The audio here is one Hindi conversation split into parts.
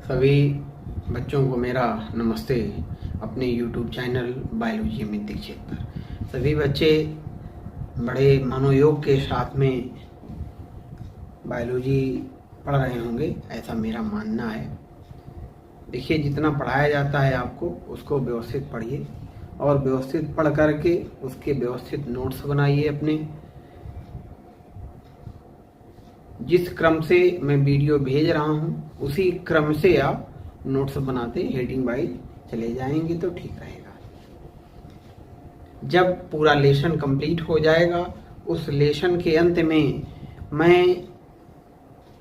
सभी बच्चों को मेरा नमस्ते अपने YouTube channel biology Amit Dikshit पर। सभी बच्चे बड़े मनोयोग के साथ में बायोलॉजी पढ़ रहे होंगे, ऐसा मेरा मानना है। देखिए, जितना पढ़ाया जाता है आपको उसको व्यवस्थित पढ़िए और व्यवस्थित पढ़ करके उसके व्यवस्थित नोट्स बनाइए। अपने जिस क्रम से मैं वीडियो भेज रहा हूँ उसी क्रम से आप नोट्स बनाते हेडिंग वाइज चले जाएंगे तो ठीक रहेगा। जब पूरा लेसन कंप्लीट हो जाएगा, उस लेसन के अंत में मैं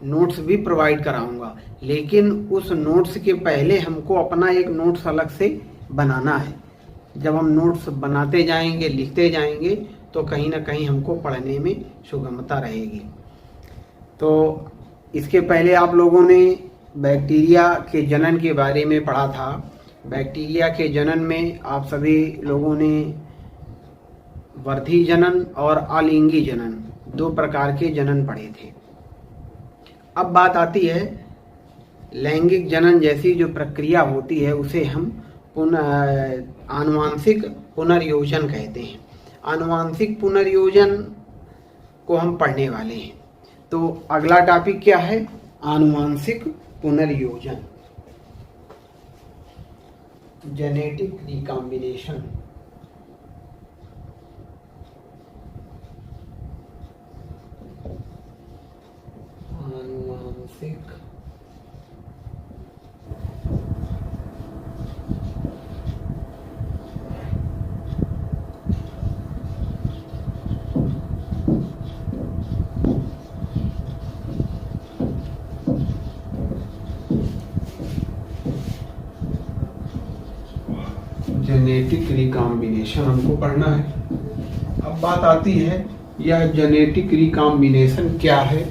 नोट्स भी प्रोवाइड कराऊंगा, लेकिन उस नोट्स के पहले हमको अपना एक नोट्स अलग से बनाना है। जब हम नोट्स बनाते जाएंगे, लिखते जाएंगे, तो कहीं ना कहीं हमको पढ़ने में सुगमता रहेगी। तो इसके पहले आप लोगों ने बैक्टीरिया के जनन के बारे में पढ़ा था। बैक्टीरिया के जनन में आप सभी लोगों ने वर्धी जनन और अलिंगी जनन दो प्रकार के जनन पढ़े थे। अब बात आती है लैंगिक जनन जैसी जो प्रक्रिया होती है उसे हम आनुवांशिक पुनर्योजन कहते हैं। आनुवांशिक पुनर्योजन को हम पढ़ने वाले हैं। तो अगला टॉपिक क्या है? आनुवांशिक पुनर्योजन, जेनेटिक रिकॉम्बिनेशन। आनुवांशिक जेनेटिक रिकॉम्बिनेशन हमको पढ़ना है। अब बात आती है यह जेनेटिक रिकॉम्बिनेशन क्या है,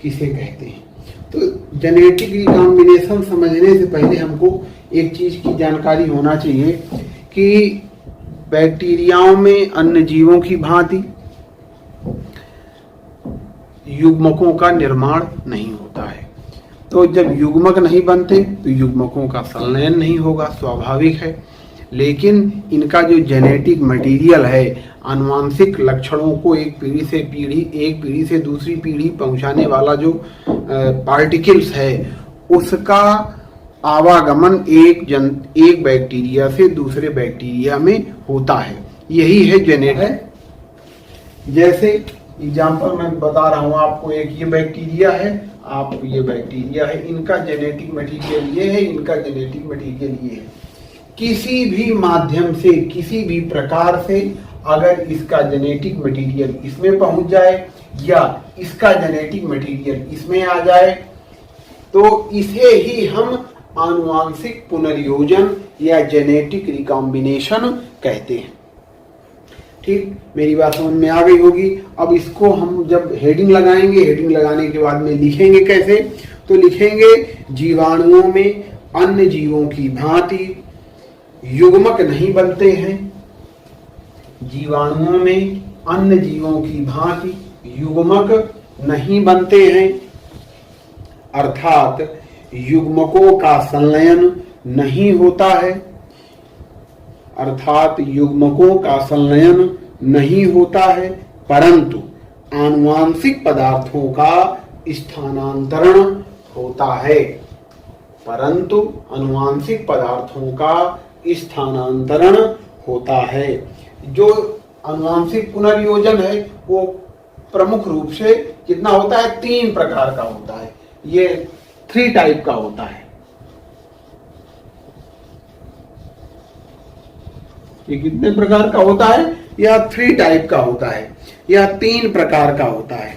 किसे कहते हैं। तो जेनेटिक रिकॉम्बिनेशन समझने से पहले हमको एक चीज की जानकारी होना चाहिए कि बैक्टीरियाओं में अन्य जीवों की भांति युग्मकों का निर्माण नहीं होता है। तो जब युग्मक नहीं बनते तो युग्मकों का संलयन नहीं होगा, स्वाभाविक है। लेकिन इनका जो जेनेटिक मटेरियल है, आनुवांशिक लक्षणों को एक पीढ़ी से दूसरी पीढ़ी पहुंचाने वाला जो पार्टिकल्स है, उसका आवागमन एक बैक्टीरिया से दूसरे बैक्टीरिया में होता है। यही है जेनेटिक। जैसे एग्जाम्पल मैं बता रहा हूं आपको, एक ये बैक्टीरिया है, आप ये बैक्टीरिया है, इनका जेनेटिक मटेरियल ये है, इनका जेनेटिक मटेरियल ये है। किसी भी माध्यम से, किसी भी प्रकार से अगर इसका जेनेटिक मटेरियल इसमें पहुंच जाए या इसका जेनेटिक मटेरियल इसमें आ जाए, तो इसे ही हम आनुवांशिक पुनर्योजन या जेनेटिक रिकॉम्बिनेशन कहते हैं। ठीक, मेरी बात समझ में आ गई होगी। अब इसको हम जब हेडिंग लगाएंगे, हेडिंग लगाने के बाद में लिखेंगे कैसे? तो लिखेंगे जीवाणुओं में अन्य जीवों की भांति युग्मक नहीं बनते हैं। जीवाणुओं में अन्य जीवों की भांति युग्मक नहीं बनते हैं, अर्थात युग्मकों का संलयन नहीं होता है। परंतु आनुवांशिक पदार्थों का स्थानांतरण होता है। जो आनुवांशिक पुनर्योजन है वो प्रमुख रूप से कितना होता है? 3 प्रकार का होता है। ये 3 टाइप का होता है। ये कितने प्रकार का होता है? यह 3 टाइप का होता है, यह 3 प्रकार का होता है।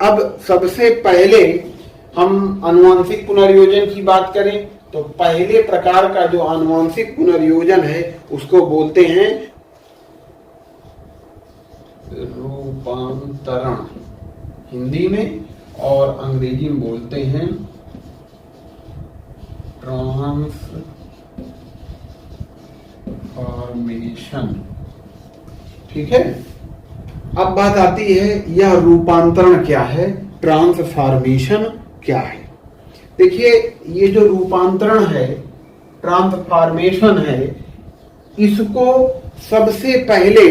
अब सबसे पहले हम आनुवांशिक पुनर्योजन की बात करें तो पहले प्रकार का जो आनुवांशिक पुनर्योजन है उसको बोलते हैं रूपांतरण हिंदी में, और अंग्रेजी में बोलते हैं ट्रांसफॉर्मेशन। ठीक है। अब बात आती है यह रूपांतरण क्या है, ट्रांसफॉर्मेशन क्या है। देखिए, ये जो रूपांतरण है, ट्रांसफॉर्मेशन है, इसको सबसे पहले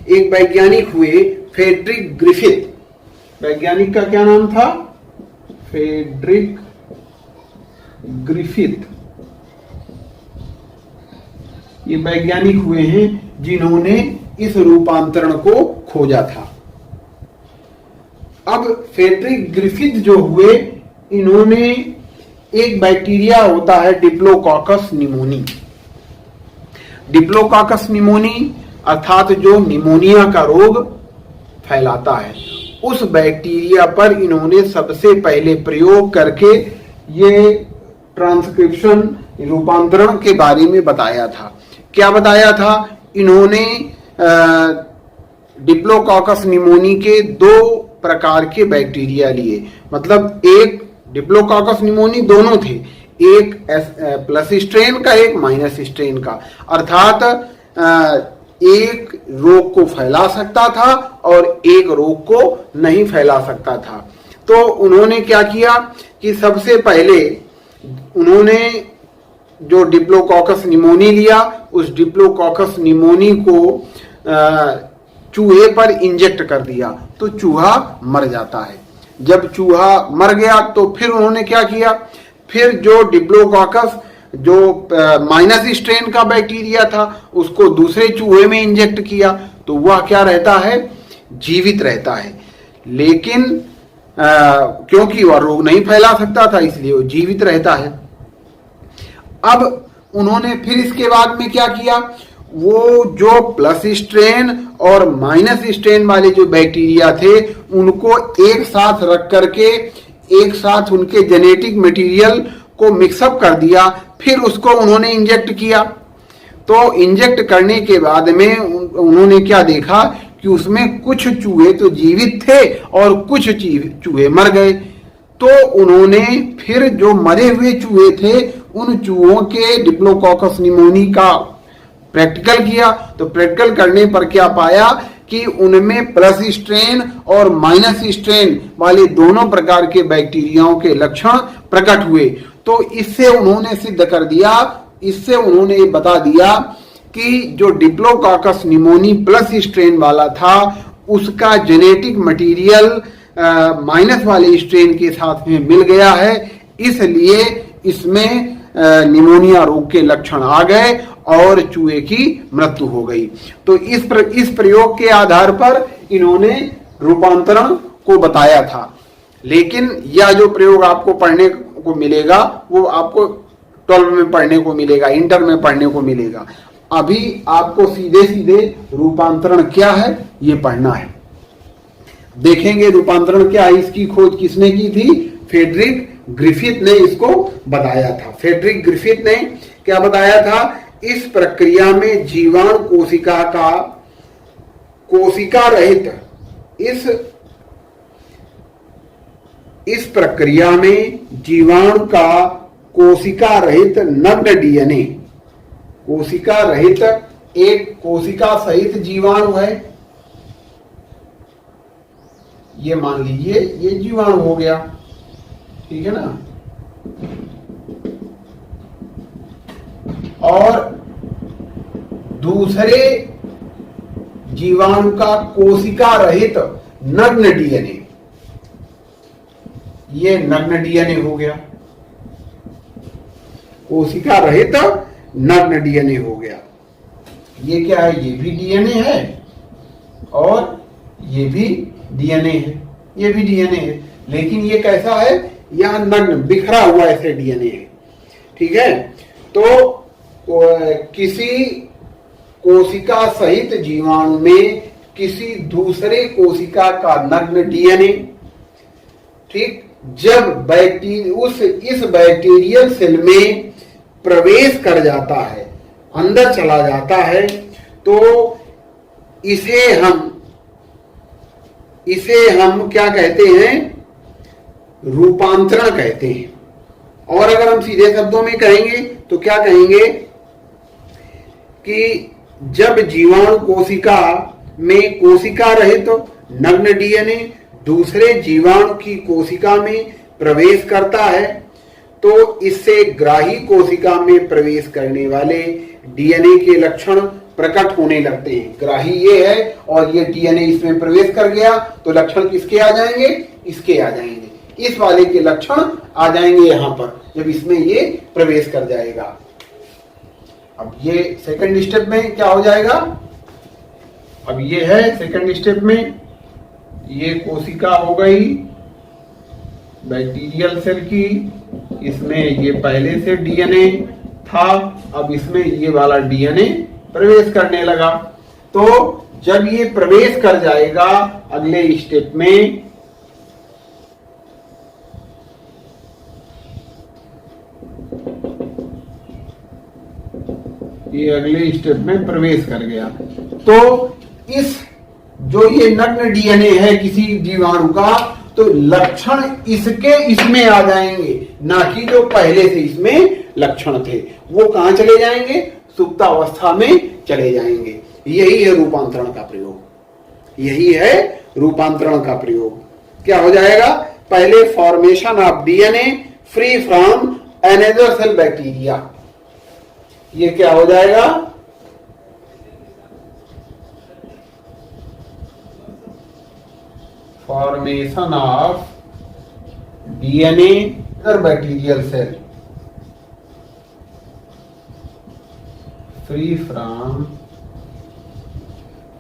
एक वैज्ञानिक हुए फ्रेडरिक ग्रिफिथ। वैज्ञानिक का क्या नाम था? Frederick Griffith. ये वैज्ञानिक हुए हैं जिन्होंने इस रूपांतरण को खोजा था। अब फ्रेडरिक ग्रिफिथ जो हुए, इन्होंने एक बैक्टीरिया होता है डिप्लोकोकस निमोनी। डिप्लोकोकस निमोनी अर्थात जो निमोनिया का रोग फैलाता है, उस बैक्टीरिया पर इन्होंने सबसे पहले प्रयोग करके ये ट्रांसक्रिप्शन रूपांतरण के बारे में बताया था। क्या बताया था? इन्होंने डिप्लोकोकस निमोनी के 2 प्रकार के बैक्टीरिया लिए, मतलब एक डिप्लोकोकस निमोनी दोनों थे, एक प्लस स्ट्रेन का, एक माइनस स्ट्रेन का, अर्थात एक रोग को फैला सकता था और एक रोग को नहीं फैला सकता था। तो उन्होंने क्या किया कि सबसे पहले उन्होंने जो डिप्लोकोकस निमोनी लिया, उस डिप्लोकोकस निमोनी को चूहे पर इंजेक्ट कर दिया, तो चूहा मर जाता है। जब चूहा मर गया तो फिर उन्होंने क्या किया, फिर जो डिप्लोकोकस जो माइनस स्ट्रेन का बैक्टीरिया था उसको दूसरे चूहे में इंजेक्ट किया, तो वह क्या रहता है? जीवित रहता है। लेकिन क्योंकि वह रोग नहीं फैला सकता था, इसलिए वो जीवित रहता है। अब उन्होंने फिर इसके बाद में क्या किया, वो जो प्लस स्ट्रेन और माइनस स्ट्रेन वाले जो बैक्टीरिया थे उनको एक साथ रख करके एक साथ उनके जेनेटिक मटेरियल को मिक्सअप कर दिया, फिर उसको उन्होंने इंजेक्ट किया। तो इंजेक्ट करने के बाद में उन्होंने क्या देखा कि उसमें कुछ चूहे तो जीवित थे और कुछ चूहे मर गए। तो उन्होंने फिर जो मरे हुए चूहे थे उन चूहों के डिप्लोकोकस निमोनी का प्रैक्टिकल किया। तो प्रैक्टिकल करने पर क्या पाया कि उनमें प्लस स्ट्रेन और माइनस स्ट्रेन वाले दोनों प्रकार के बैक्टीरियाओं के लक्षण प्रकट हुए। तो इससे उन्होंने सिद्ध कर दिया, इससे उन्होंने बता दिया कि जो डिप्लोकोकस निमोनी प्लस स्ट्रेन वाला था उसका जेनेटिक मटेरियल माइनस वाले स्ट्रेन के साथ में मिल गया है, इसलिए इसमें निमोनिया रोग के लक्षण आ गए और चूहे की मृत्यु हो गई। तो इस प्रयोग के आधार पर इन्होंने रूपांतरण को बताया था। लेकिन यह जो प्रयोग आपको पढ़ने को मिलेगा वो आपको 12 में पढ़ने को मिलेगा, इंटर में पढ़ने को मिलेगा। अभी आपको सीधे सीधे रूपांतरण क्या है ये पढ़ना है। देखेंगे रूपांतरण क्या है, इसकी खोज किसने की थी? फ्रेडरिक ग्रिफिथ ने इसको बताया था। फ्रेडरिक ग्रिफिथ ने क्या बताया था? इस प्रक्रिया में जीवाणु कोशिका रहित इस प्रक्रिया में जीवाणु का कोशिका रहित नग्न डीएनए, कोशिका रहित एक कोशिका सहित जीवाणु है, ये मान लीजिए ये जीवाणु हो गया, ठीक है ना। और दूसरे जीवाणु का कोशिका रहित नग्न डीएनए, ये नग्न डीएनए हो गया, कोशिका रहित नग्न डीएनए हो गया। ये क्या है? ये भी डीएनए है और ये भी डीएनए है, ये भी डीएनए है, लेकिन ये कैसा है? यहां नग्न बिखरा हुआ ऐसे डीएनए है, ठीक है। तो किसी कोशिका सहित जीवाणु में किसी दूसरे कोशिका का नग्न डीएनए, ठीक, जब इस बैक्टीरियल सेल में प्रवेश कर जाता है, अंदर चला जाता है, तो इसे हम क्या कहते हैं? रूपांतरण कहते हैं। और अगर हम सीधे शब्दों में कहेंगे तो क्या कहेंगे कि जब जीवाणु कोशिका में कोशिका रहित तो नग्न डीएनए दूसरे जीवाणु की कोशिका में प्रवेश करता है, तो इससे ग्राही कोशिका में प्रवेश करने वाले डीएनए के लक्षण प्रकट होने लगते हैं। ग्राही ये है और ये डीएनए इसमें प्रवेश कर गया तो लक्षण किसके आ जाएंगे? इसके आ जाएंगे। इस वाले के लक्षण आ जाएंगे यहां पर जब इसमें ये प्रवेश कर जाएगा। अब ये सेकंड स्टेप में क्या हो जाएगा? अब ये है सेकंड स्टेप में, ये कोशिका हो गई बैक्टीरियल सेल की, इसमें ये पहले से डीएनए था, अब इसमें ये वाला डीएनए प्रवेश करने लगा। तो जब ये प्रवेश कर जाएगा अगले स्टेप में, ये अगले स्टेप में प्रवेश कर गया तो इस जो ये नग्न डीएनए है किसी जीवाणु का, तो लक्षण इसके इसमें आ जाएंगे, ना कि जो पहले से इसमें लक्षण थे वो कहां चले जाएंगे? सुप्तावस्था में चले जाएंगे। यही है रूपांतरण का प्रयोग, यही है रूपांतरण का प्रयोग। क्या हो जाएगा? पहले formation of DNA free from another cell bacteria, ये क्या हो जाएगा? Formation of DNA other bacterial cell free from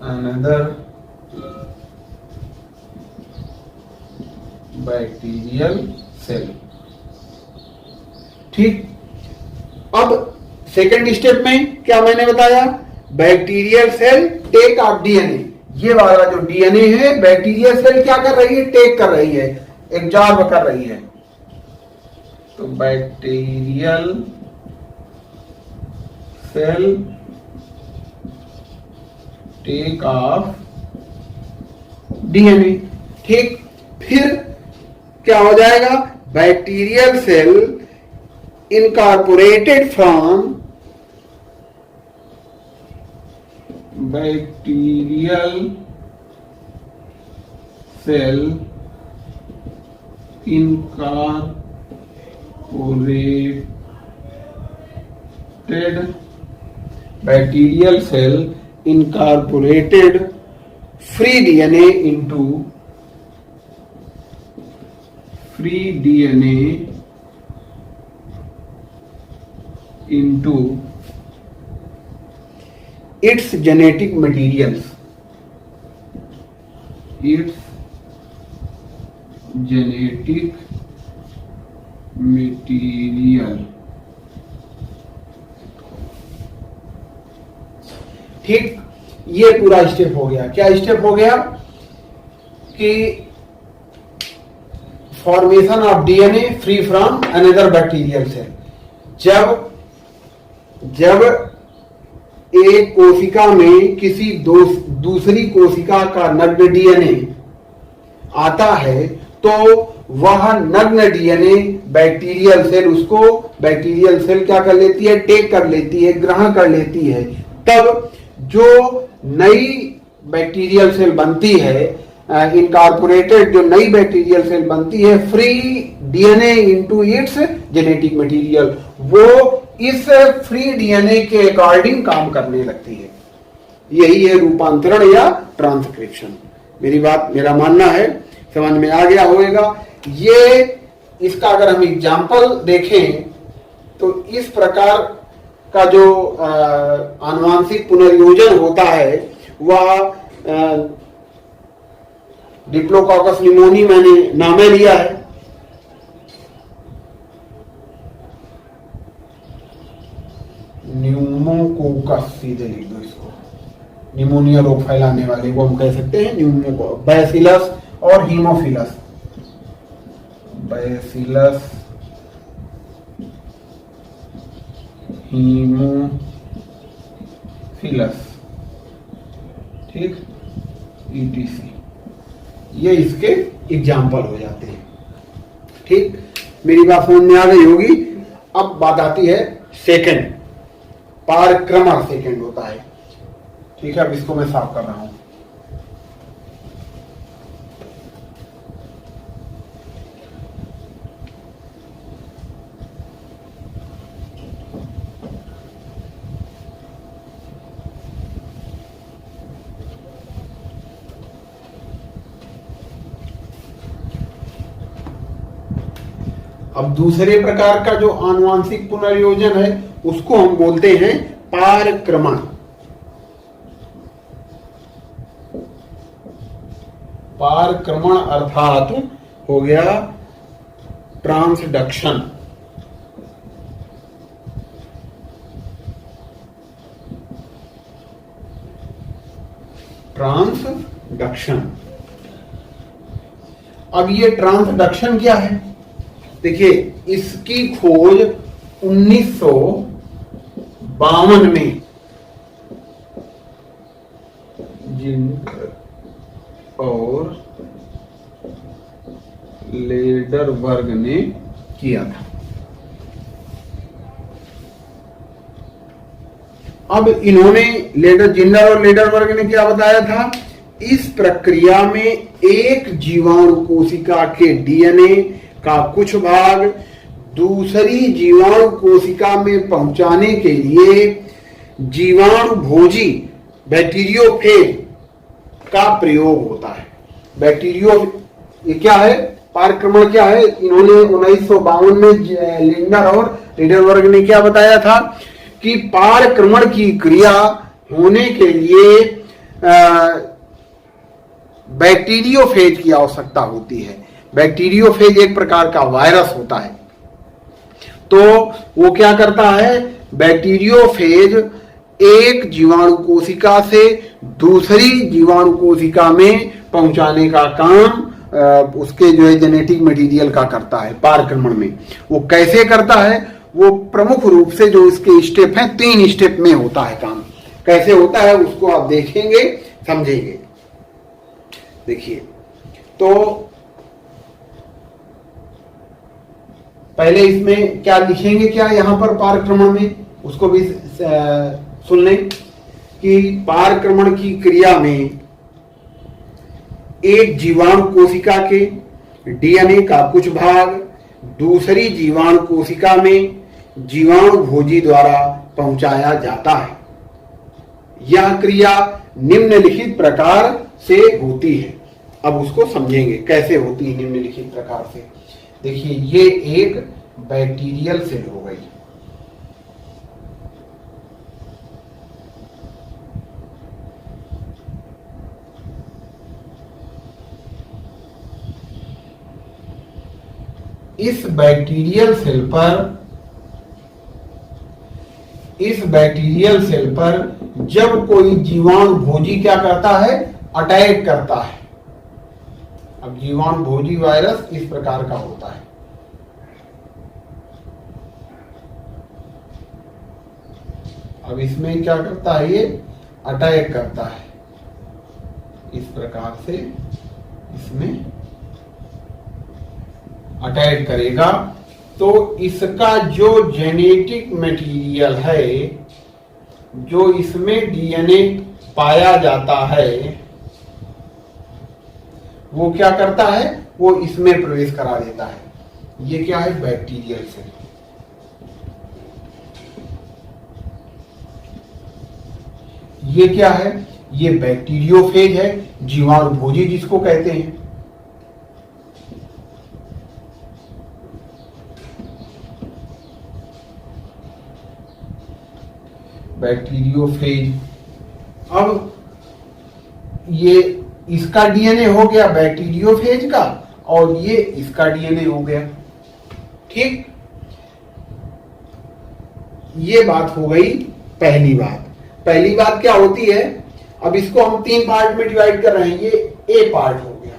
another bacterial cell. ठीक, अब सेकेंड स्टेप में क्या मैंने बताया? Bacterial cell take of DNA, ये वाला जो डीएनए है बैक्टीरियल सेल क्या कर रही है? टेक कर रही है, एब्जॉर्ब कर रही है। तो bacterial cell take of DNA. ठीक, फिर क्या हो जाएगा? Bacterial cell incorporated from bacterial cell incorporated free DNA into its genetic materials, ठीक, ये पूरा स्टेप हो गया। क्या स्टेप हो गया? कि formation of DNA free from another bacterial cell. जब एक कोशिका में किसी दूसरी कोशिका का नग्न डीएनए आता है तो वह नग्न डीएनए बैक्टीरियल सेल उसको बैक्टीरियल सेल क्या कर लेती है? टेक कर लेती है, ग्रहण कर लेती है। तब जो नई बैक्टीरियल सेल बनती है, इनकॉर्पोरेटेड जो नई बैक्टीरियल सेल बनती है free DNA into its genetic material, वो इस फ्री डीएनए के अकॉर्डिंग काम करने लगती है। यही है रूपांतरण या ट्रांसक्रिप्शन। मेरा मानना है समझ में आ गया होगा। ये इसका अगर हम एग्जाम्पल देखें तो इस प्रकार का जो आनुवांशिक पुनर्योजन होता है वह डिप्लोकोकस निमोनी मैंने नामे लिया है। न्यूमोकोकस सीधे लिख दो इसको, निमोनिया रोग फैलाने वाले को हम कह सकते हैं न्यूमोको, बैसिलस और हीमोफिलस। बैसिलस हीमोफिलस, ठीक, ईटीसी, ये इसके एग्जाम्पल हो जाते हैं। ठीक, मेरी बात समझ में आ गई होगी। अब बात आती है सेकंड, पारक्रमण सेकंड होता है। ठीक है, अब इसको मैं साफ कर रहा हूं। अब दूसरे प्रकार का जो आनुवांशिक पुनर्योजन है उसको हम बोलते हैं पारक्रमण। पारक्रमण अर्थात हो गया ट्रांसडक्शन। ट्रांसडक्शन। अब ये ट्रांसडक्शन क्या है? देखिए, इसकी खोज 1952 में जिंगर और लेडरबर्ग ने किया था। अब इन्होंने जिंगर और लेडरबर्ग ने क्या बताया था? इस प्रक्रिया में एक जीवाणु कोशिका के डीएनए का कुछ भाग दूसरी जीवाणु कोशिका में पहुंचाने के लिए जीवाणु भोजी बैक्टीरियोफेज का प्रयोग होता है। ये क्या है? पारक्रमण क्या है? इन्होंने 1952 में लिंडर और लीडरबर्ग ने क्या बताया था कि पारक्रमण की क्रिया होने के लिए बैक्टीरियोफेज की आवश्यकता होती है। बैक्टीरियोफेज एक प्रकार का वायरस होता है। तो वो क्या करता है? बैक्टीरियोफेज एक जीवाणु कोशिका से दूसरी जीवाणु कोशिका में पहुंचाने का काम उसके जो है जेनेटिक मटेरियल का करता है पारक्रमण में। वो कैसे करता है? वो प्रमुख रूप से जो इसके स्टेप हैं 3 स्टेप में होता है काम। कैसे होता है उसको आप देखेंगे, समझेंगे। देखिए, तो पहले इसमें क्या लिखेंगे, क्या यहां पर पारक्रमण में, उसको भी सुन लें कि पारक्रमण की क्रिया में एक जीवाणु कोशिका के डीएनए का कुछ भाग दूसरी जीवाणु कोशिका में जीवाणु भोजी द्वारा पहुंचाया जाता है। यह क्रिया निम्नलिखित प्रकार से होती है। अब उसको समझेंगे कैसे होती है निम्नलिखित प्रकार से। देखिए, ये एक बैक्टीरियल सेल हो गई। इस बैक्टीरियल सेल पर जब कोई जीवाणु भोजी क्या करता है? अटैक करता है। अब जीवाणु भोजी वायरस इस प्रकार का होता है। अब इसमें क्या करता है? ये अटैक करता है। इस प्रकार से इसमें अटैक करेगा तो इसका जो जेनेटिक मटेरियल है, जो इसमें डीएनए पाया जाता है, वो क्या करता है? वो इसमें प्रवेश करा देता है। ये क्या है? Bacterial cell. ये क्या है? ये बैक्टीरियोफेज है, जीवाणु भोजी जिसको कहते हैं। बैक्टीरियोफेज। अब ये इसका डीएनए हो गया बैक्टीरियोफेज का और ये इसका डीएनए हो गया। ठीक, ये बात हो गई पहली बात। पहली बात क्या होती है? अब इसको हम 3 पार्ट में डिवाइड कर रहे हैं। ये ए पार्ट हो गया।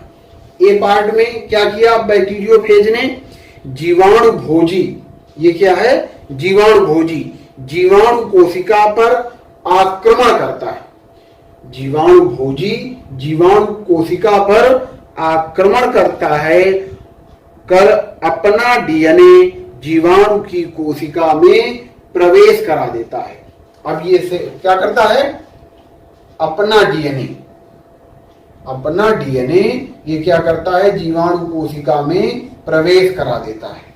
ए पार्ट में क्या किया? बैक्टीरियोफेज ने जीवाणु भोजी, ये क्या है? जीवाणु भोजी जीवाणु कोशिका पर आक्रमण करता है। जीवाणु भोजी जीवाणु कोशिका पर आक्रमण करता है, कर अपना डीएनए जीवाणु की कोशिका में प्रवेश करा देता है। अब ये से क्या करता है? अपना डीएनए ये क्या करता है? जीवाणु कोशिका में प्रवेश करा देता है।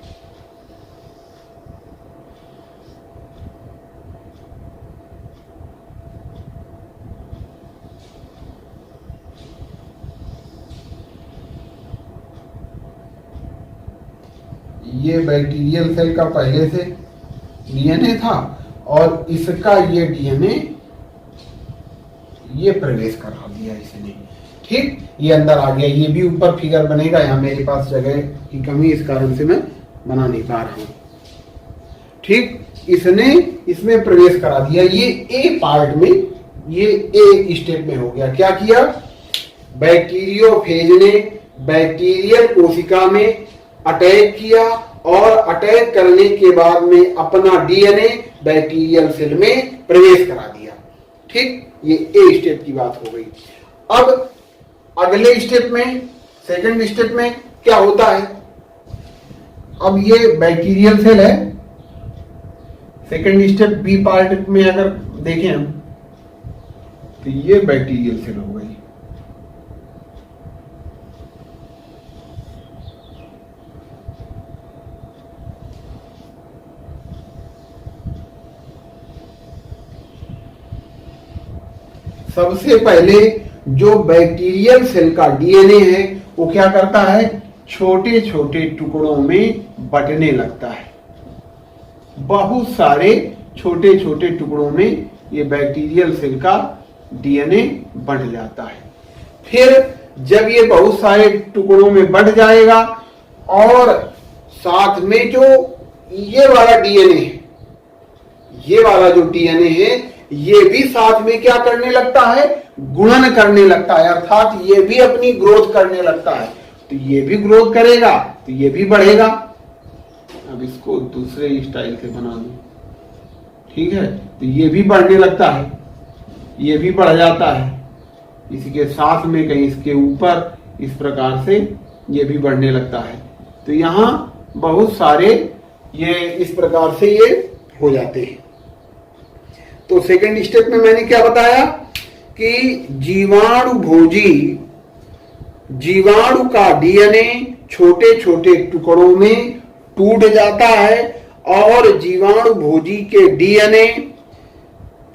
ये बैक्टीरियल सेल का पहले से डीएनए था और इसका ये डीएनए ये प्रवेश करा दिया इसने। ठीक, ये अंदर आ गया। ये भी ऊपर फिगर बनेगा, यहाँ मेरे पास जगह की कमी इस कारण से मैं बना नहीं पा रहा हूं। ठीक, इसने इसमें प्रवेश करा दिया। ये ए पार्ट में, ये ए स्टेप में हो गया। क्या किया? बैक्टीरियोफेज ने बैक्टीरियल कोशिका में अटैक किया और अटैक करने के बाद में अपना डीएनए बैक्टीरियल सेल में प्रवेश करा दिया। ठीक, ये ए स्टेप की बात हो गई। अब अगले स्टेप में, सेकंड स्टेप में क्या होता है? अब ये बैक्टीरियल सेल है। सेकंड स्टेप बी पार्ट में अगर देखें हम तो ये बैक्टीरियल सेल हो गई। सबसे पहले जो बैक्टीरियल सेल का डीएनए है वो क्या करता है? छोटे छोटे टुकड़ों में बंटने लगता है। बहुत सारे छोटे छोटे टुकड़ों में ये बैक्टीरियल सेल का डीएनए बढ़ जाता है। फिर जब ये बहुत सारे टुकड़ों में बढ़ जाएगा और साथ में जो ये वाला डीएनए है, ये वाला जो डीएनए है, ये भी साथ में क्या करने लगता है? गुणन करने लगता है, अर्थात ये भी अपनी ग्रोथ करने लगता है। तो ये भी ग्रोथ करेगा तो ये भी बढ़ेगा। अब इसको दूसरे स्टाइल से बना दूं, ठीक है? तो ये भी बढ़ने लगता है, ये भी बढ़ जाता है, इसके साथ में कहीं इसके ऊपर, इस प्रकार से ये भी बढ़ने लगता है। तो यहाँ बहुत सारे ये इस प्रकार से ये हो जाते हैं। तो सेकंड स्टेप में मैंने क्या बताया कि जीवाणु का डीएनए छोटे छोटे टुकड़ों में टूट जाता है और जीवाणु भोजी के डीएनए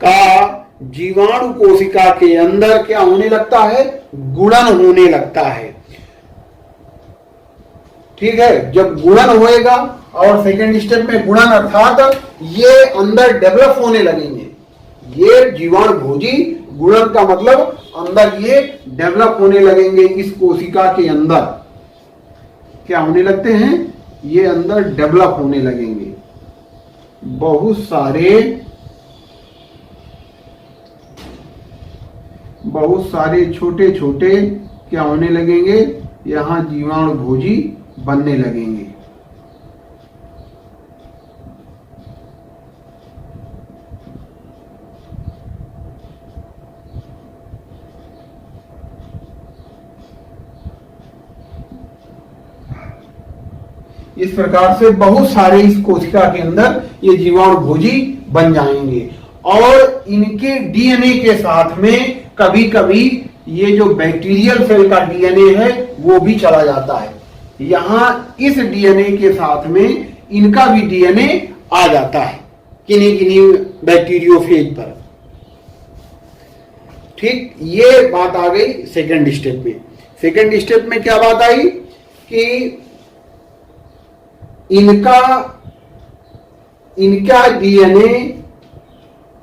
का जीवाणु कोशिका के अंदर क्या होने लगता है? गुणन होने लगता है। ठीक है, जब गुणन होएगा और सेकंड स्टेप में गुणन अर्थात ये अंदर डेवलप होने लगेंगे। ये जीवाणु भोजी गुणन का मतलब अंदर ये डेवलप होने लगेंगे। इस कोशिका के अंदर क्या होने लगते हैं? ये अंदर डेवलप होने लगेंगे। बहुत सारे छोटे छोटे क्या होने लगेंगे? यहां जीवाणु भोजी बनने लगेंगे। इस प्रकार से बहुत सारे इस कोशिका के अंदर ये जीवाणु भोजी बन जाएंगे और इनके डीएनए के साथ में कभी कभी ये जो बैक्टीरियल सेल का डीएनए है वो भी चला जाता है। यहां इस डीएनए के साथ में इनका भी डीएनए आ जाता है किन्हीं किन्हीं बैक्टीरियोफेज पर। ठीक, ये बात आ गई सेकंड स्टेप में। सेकंड स्टेप में क्या बात आई कि इनका डीएनए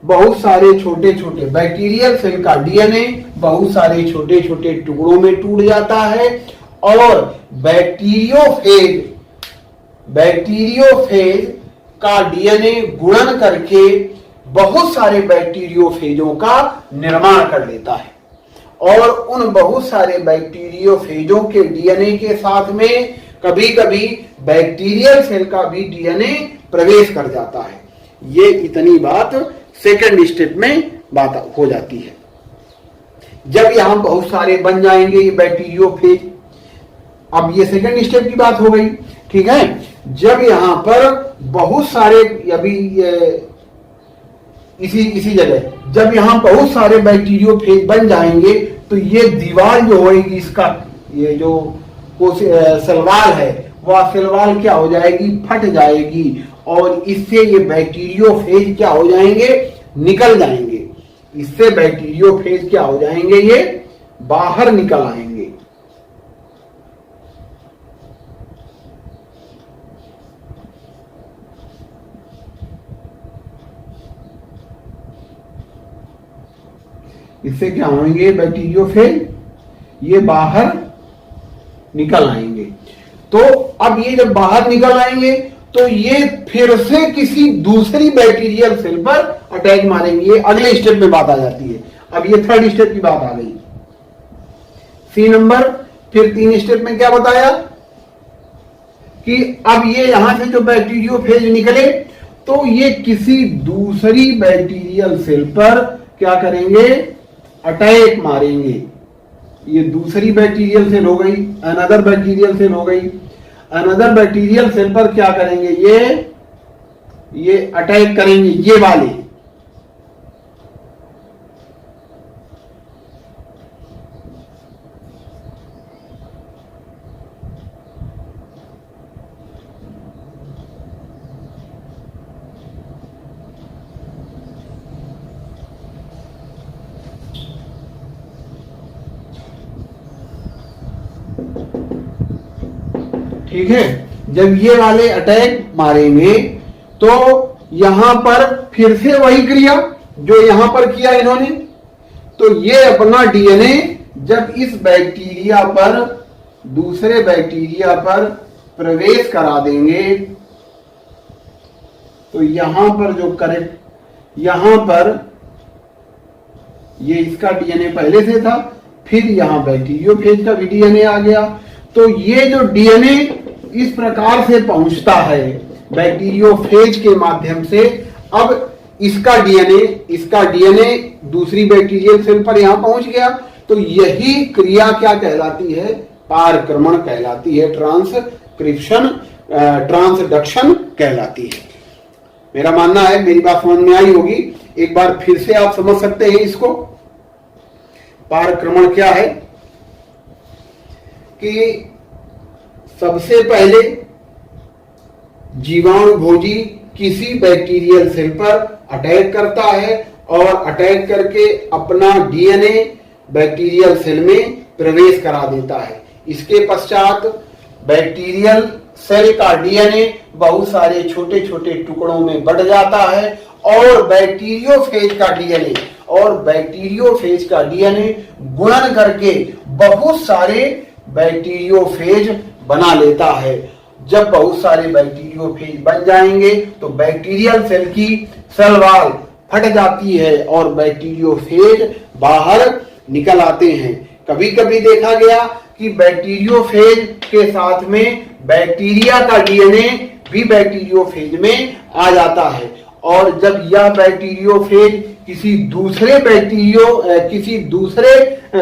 बहुत सारे छोटे छोटे बैक्टीरियल सेल का डीएनए बहुत सारे छोटे छोटे टुकड़ों में टूट जाता है और बैक्टीरियोफेज का डीएनए गुणन करके बहुत सारे बैक्टीरियोफेजों का निर्माण कर लेता है और उन बहुत सारे बैक्टीरियोफेजों के डीएनए के साथ में कभी कभी बैक्टीरियल सेल का भी डीएनए प्रवेश कर जाता है। ये इतनी बात सेकंड स्टेप में बात हो जाती है। जब यहां बहुत सारे बन जाएंगे ये बैक्टीरियोफेज, अब ये सेकंड स्टेप की बात हो गई। ठीक है, जब यहां पर बहुत सारे अभी इसी जगह जब यहां बहुत सारे बैक्टीरियोफेज बन जाएंगे तो ये दीवार जो होगी इसका, ये जो सेलवाल है वह सेलवाल क्या हो जाएगी? फट जाएगी और इससे ये बैक्टीरियोफेज क्या हो जाएंगे? निकल जाएंगे। इससे बैक्टीरियोफेज क्या हो जाएंगे? ये बाहर निकल आएंगे। इससे क्या होंगे, बैक्टीरियोफेज ये बाहर निकल आएंगे। तो अब ये जब बाहर निकल आएंगे तो ये फिर से किसी दूसरी बैक्टीरियल सेल पर अटैक मारेंगे। ये अगले स्टेप में बात आ जाती है। अब ये थर्ड स्टेप की बात आ गई। सी नंबर, फिर 3 स्टेप में क्या बताया कि अब ये यहां से जो बैक्टीरियोफेज निकले तो ये किसी दूसरी बैक्टीरियल सेल पर क्या करेंगे, अटैक मारेंगे। ये दूसरी बैक्टीरियल सेल हो गई, अनदर बैक्टीरियल सेल हो गई। अनदर बैक्टीरियल सेल पर क्या करेंगे, ये अटैक करेंगे, ये वाले। ठीक है, जब ये वाले अटैक मारेंगे तो यहां पर फिर से वही क्रिया जो यहां पर किया इन्होंने। तो ये अपना डीएनए जब इस बैक्टीरिया पर, दूसरे बैक्टीरिया पर प्रवेश करा देंगे तो यहां पर जो करेक्ट, यहां पर ये इसका डीएनए पहले से था, फिर यहां बैक्टीरियोफेज का भी डीएनए आ गया। तो ये जो डीएनए इस प्रकार से पहुंचता है बैक्टीरियोफेज के माध्यम से। अब इसका डीएनए दूसरी बैक्टीरियल सेल पर यहां पहुंच गया। तो यही क्रिया क्या कहलाती है, पारक्रमण कहलाती है, ट्रांसडक्शन कहलाती है। मेरा मानना है मेरी बात समझ में आई होगी। एक बार फिर से आप समझ सकते हैं इसको। पारक्रमण क्या है कि सबसे पहले जीवाणुभोजी किसी बैक्टीरियल सेल पर अटैक करता है और अटैक करके अपना डीएनए बैक्टीरियल सेल में प्रवेश करा देता है। इसके पश्चात बैक्टीरियल सेल का डीएनए बहुत सारे छोटे छोटे टुकड़ों में बढ़ जाता है और बैक्टीरियोफेज का डीएनए गुणन करके बहुत सारे बैक्टीरियोफेज बना लेता है। जब बहुत सारे बैक्टीरियोफेज बन जाएंगे तो बैक्टीरियल सेल की सेल वॉल फट जाती है और बैक्टीरियोफेज बाहर निकल आते हैं। कभी कभी देखा गया कि बैक्टीरियोफेज के साथ में बैक्टीरिया का डीएनए भी बैक्टीरियोफेज में आ जाता है और जब यह बैक्टीरियोफेज किसी दूसरे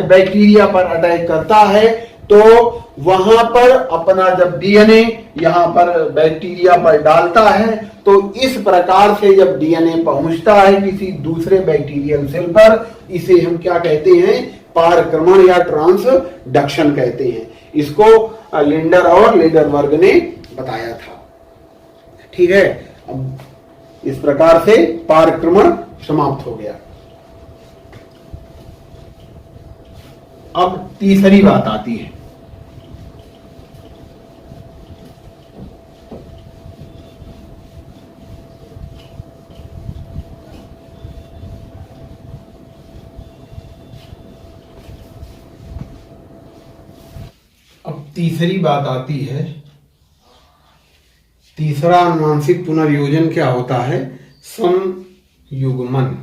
बैक्टीरिया पर अटैक करता है तो वहां पर अपना जब डीएनए यहां पर बैक्टीरिया पर डालता है तो इस प्रकार से जब डीएनए पहुंचता है किसी दूसरे बैक्टीरियल सेल पर, इसे हम क्या कहते हैं, पारक्रमण या ट्रांसडक्शन कहते हैं। इसको लिंडर और लेडरवर्ग ने बताया था। ठीक है, अब इस प्रकार से पारक्रमण समाप्त हो गया। अब तीसरी बात आती है। तीसरी बात आती है, तीसरा आनुवांशिक पुनर्योजन क्या होता है, संयुग्मन।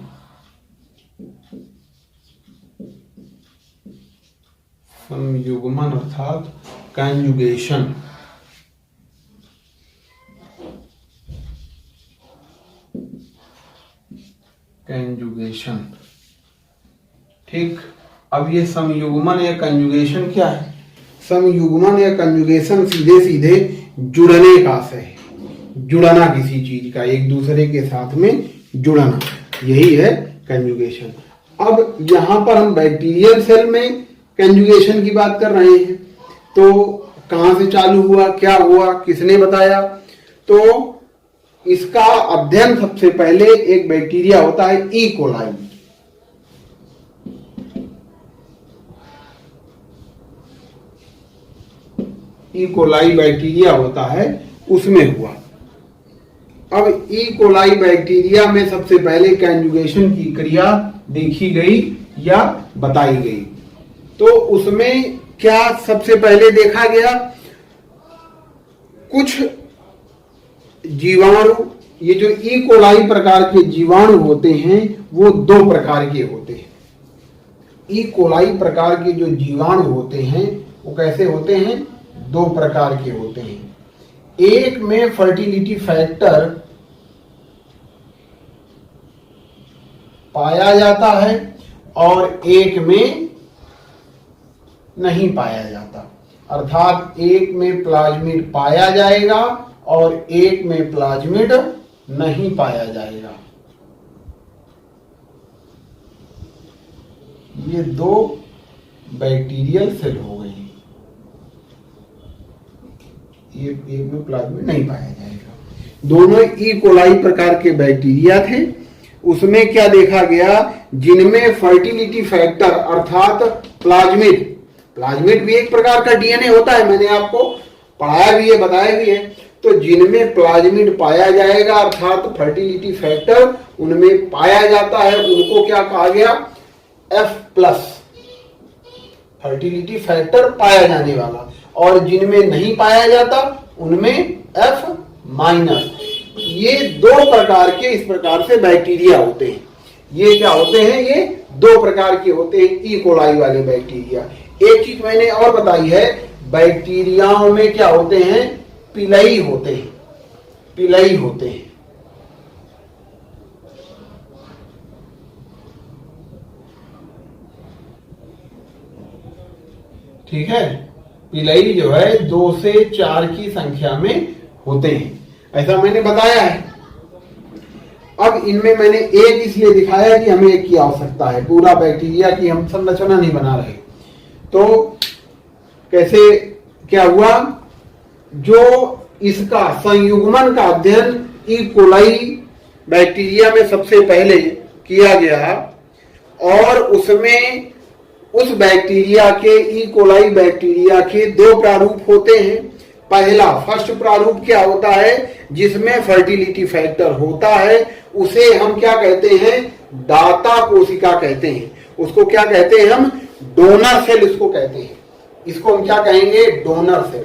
संयुग्मन अर्थात कंजुगेशन। कंजुगेशन, ठीक। अब ये संयुग्मन या कंजुगेशन क्या है? संयुग्मन या कंजुगेशन सीधे सीधे जुड़ने का है, जुड़ना किसी चीज का, एक दूसरे के साथ में जुड़ना, यही है कंजुगेशन। अब यहां पर हम बैक्टीरियल सेल में कंजुगेशन की बात कर रहे हैं, तो कहां से चालू हुआ, क्या हुआ, किसने बताया? तो इसका अध्ययन सबसे पहले एक बैक्टीरिया होता है E coli. E coli bacteria होता है, उसमें हुआ। अब ई कोलाई बैक्टीरिया में सबसे पहले कंजुगेशन की क्रिया देखी गई, या बताई गई। तो उसमें क्या सबसे पहले देखा गया, कुछ जीवाणु, ये जो ई कोलाई प्रकार के जीवाणु होते हैं वो दो प्रकार के होते हैं। ई कोलाई प्रकार के जो जीवाणु होते हैं वो कैसे होते हैं, दो प्रकार के होते हैं। एक में फर्टिलिटी फैक्टर पाया जाता है और एक में नहीं पाया जाता। अर्थात एक में प्लाज्मिड पाया जाएगा और एक में प्लाज्मिड नहीं पाया जाएगा। ये दो बैक्टीरियल सेल हो गए, एक में प्लाज्मिड नहीं पाया जाएगा। दोनों ई कोलाई प्रकार के बैक्टीरिया थे। उसमें क्या देखा गया, जिनमें फर्टिलिटी फैक्टर अर्थात प्लाज्मिड, प्लाज्मिड भी एक प्रकार का डीएनए होता है, मैंने आपको पढ़ाया भी है, बताया भी है। तो जिनमें प्लाज्मिड पाया जाएगा अर्थात फर्टिलिटी फैक्टर उनमें पाया जाता है, उनको क्या कहा गया, F+, फर्टिलिटी फैक्टर पाया जाने वाला। और जिनमें नहीं पाया जाता उनमें F-। ये दो प्रकार के इस प्रकार से बैक्टीरिया होते हैं। ये क्या होते हैं, ये दो प्रकार के होते हैं ई कोलाई वाले बैक्टीरिया। एक चीज मैंने और बताई है, बैक्टीरियाओं में क्या होते हैं, पिलई होते हैं, पिलई होते हैं। ठीक है, पिलई जो है 2 से 4 की संख्या में होते हैं, ऐसा मैंने बताया है। अब इनमें मैंने एक इसलिए दिखाया कि हमें एक की आवश्यकता है, पूरा बैक्टीरिया की हम संरचना नहीं बना रहे। तो कैसे क्या हुआ, जो इसका संयुग्मन का अध्ययन ई कोलाई बैक्टीरिया में सबसे पहले किया गया और उसमें उस बैक्टीरिया के, ई कोलाई बैक्टीरिया के दो प्रारूप होते हैं। पहला फर्स्ट प्रारूप क्या होता है, जिसमें फर्टिलिटी फैक्टर होता है, उसे हम क्या कहते हैं, दाता कोशिका कहते हैं। उसको क्या कहते हैं हम, डोनर सेल इसको कहते हैं। इसको हम क्या कहेंगे, डोनर सेल।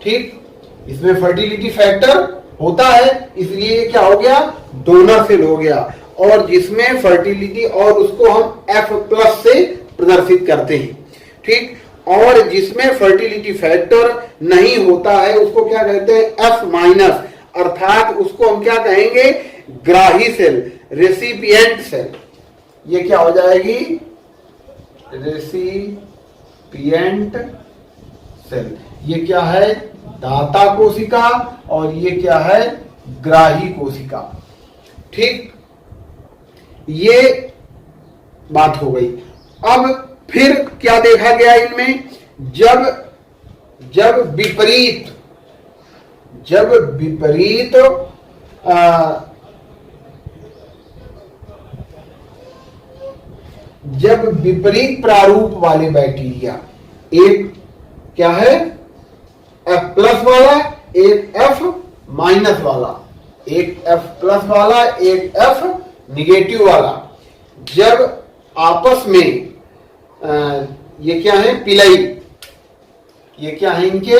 ठीक, इसमें फर्टिलिटी फैक्टर होता है इसलिए क्या हो गया, डोनर सेल हो गया। और जिसमें फर्टिलिटी, और उसको हम F+ से प्रदर्शित करते हैं। ठीक, और जिसमें फर्टिलिटी फैक्टर नहीं होता है उसको क्या कहते हैं, F-, अर्थात उसको हम क्या कहेंगे, ग्राही सेल, रेसिपिएंट सेल। ये क्या हो जाएगी, रेसिपिएंट सेल। ये क्या है, दाता कोशिका, और ये क्या है, ग्राही कोशिका। ठीक, ये बात हो गई। अब फिर क्या देखा गया इनमें, जब विपरीत प्रारूप वाले बैक्टीरिया, एक क्या है, F+ वाला, एक F- वाला, एक F+ वाला, एक F- वाला, जब आपस में ये क्या है, पिलई, ये क्या है इनके,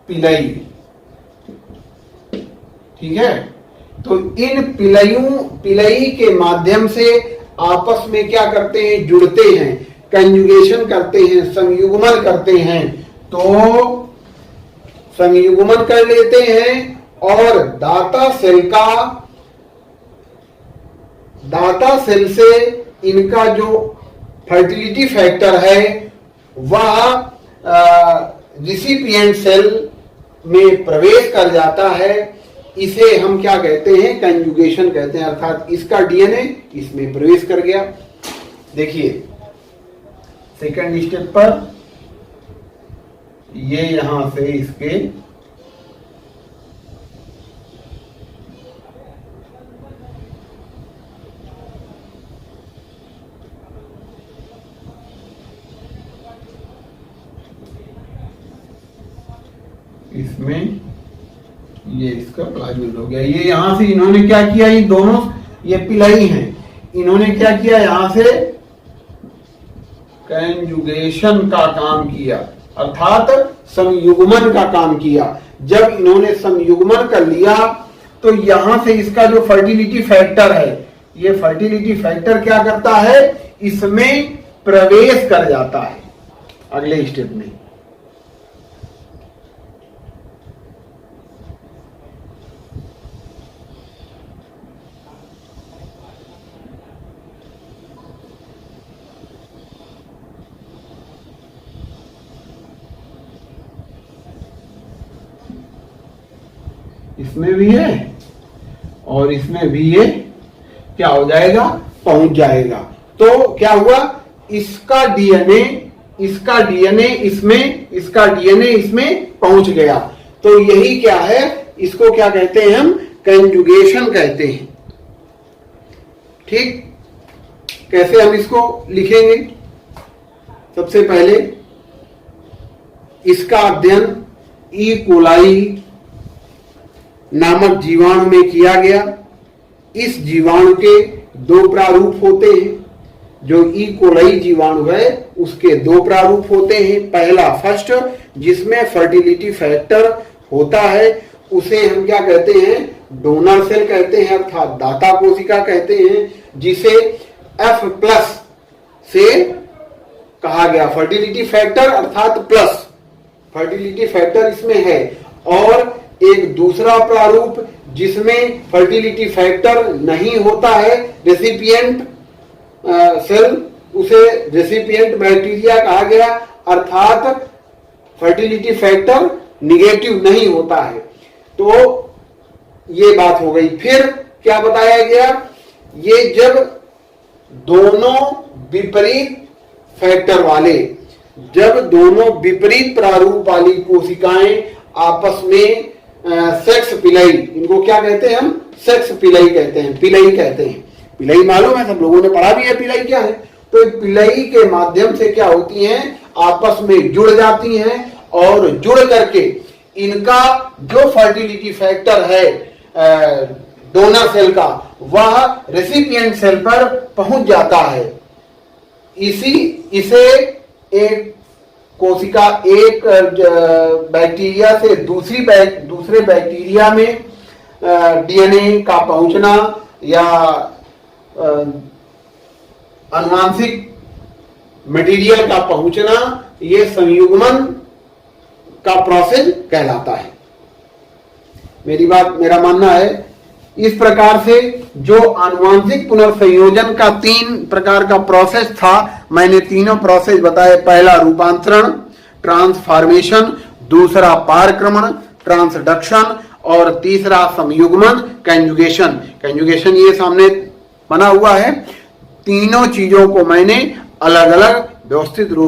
पिलई। ठीक है, तो इन पिलई के माध्यम से आपस में क्या करते हैं, जुड़ते हैं, कंजुगेशन करते हैं, संयुग्मन करते हैं। तो संयुग्मन कर लेते हैं और दाता सेल से इनका जो फर्टिलिटी फैक्टर है वह रिसिपिएंट सेल में प्रवेश कर जाता है। इसे हम क्या कहते हैं, कंजुगेशन कहते हैं, अर्थात इसका डीएनए इसमें प्रवेश कर गया। देखिए सेकंड स्टेप पर ये यहां से इसके इसमें ये इसका प्लाज्मिड हो गया। ये यहां से इन्होंने क्या किया, ये दोनों ये पिलई है, इन्होंने क्या किया, यहां से कंजुगेशन का काम किया, अर्थात संयुग्मन का काम किया। जब इन्होंने संयुग्मन कर लिया तो यहां से इसका जो फर्टिलिटी फैक्टर है, ये फर्टिलिटी फैक्टर क्या करता है, इसमें प्रवेश कर जाता है अगले स्टेप में। इसमें भी है और इसमें भी ये क्या हो जाएगा, पहुंच जाएगा। तो क्या हुआ, इसका डीएनए इसमें, इसका डीएनए इसमें पहुंच गया। तो यही क्या है, इसको क्या कहते हैं हम, कंजुगेशन कहते हैं। ठीक, कैसे हम इसको लिखेंगे, सबसे पहले इसका अध्ययन ई कोलाई नामक जीवाणु में किया गया। इस जीवाणु के दो प्रारूप होते हैं, जो ई कोलाई जीवाणु है उसके दो प्रारूप होते हैं। पहला फर्स्ट, जिसमें फर्टिलिटी फैक्टर होता है, उसे हम क्या कहते हैं, डोनर सेल कहते हैं, अर्थात दाता कोशिका कहते हैं, जिसे F+ से कहा गया, फर्टिलिटी फैक्टर अर्थात प्लस फर्टिलिटी फैक्टर इसमें है। और एक दूसरा प्रारूप जिसमें फर्टिलिटी फैक्टर नहीं होता है, रेसिपिएंट सेल, उसे रेसिपिएंट बैक्टीरिया कहा गया, अर्थात फर्टिलिटी फैक्टर निगेटिव नहीं होता है। तो ये बात हो गई। फिर क्या बताया गया, ये जब दोनों विपरीत फैक्टर वाले, जब दोनों विपरीत प्रारूप वाली कोशिकाएं आपस में सेक्स पिलई, इनको क्या कहते हैं हम, सेक्स पिलई कहते हैं, पिलई कहते हैं। पिलई मालूम है, सब लोगों ने पढ़ा भी है पिलई क्या है। तो पिलई के माध्यम से क्या होती हैं, आपस में जुड़ जाती हैं और जुड़ करके इनका जो फर्टिलिटी फैक्टर है डोनर सेल का, वह रेसिपिएंट सेल पर पहुंच जाता है। इसे एक कोशिका, एक बैक्टीरिया से दूसरे बैक्टीरिया में डीएनए का पहुंचना या आनुवांशिक मटेरियल का पहुंचना, ये संयुग्मन का प्रोसेस कहलाता है। मेरा मानना है, इस प्रकार से जो आनुवांशिक पुनर्संयोजन का 3 प्रकार का प्रोसेस था, मैंने तीनों प्रोसेस बताए। पहला रूपांतरण, ट्रांसफॉर्मेशन, दूसरा पारक्रमण, ट्रांसडक्शन, और तीसरा संयुग्मन, कंजुगेशन। कंजुगेशन ये सामने बना हुआ है। तीनों चीजों को मैंने अलग अलग व्यवस्थित रूप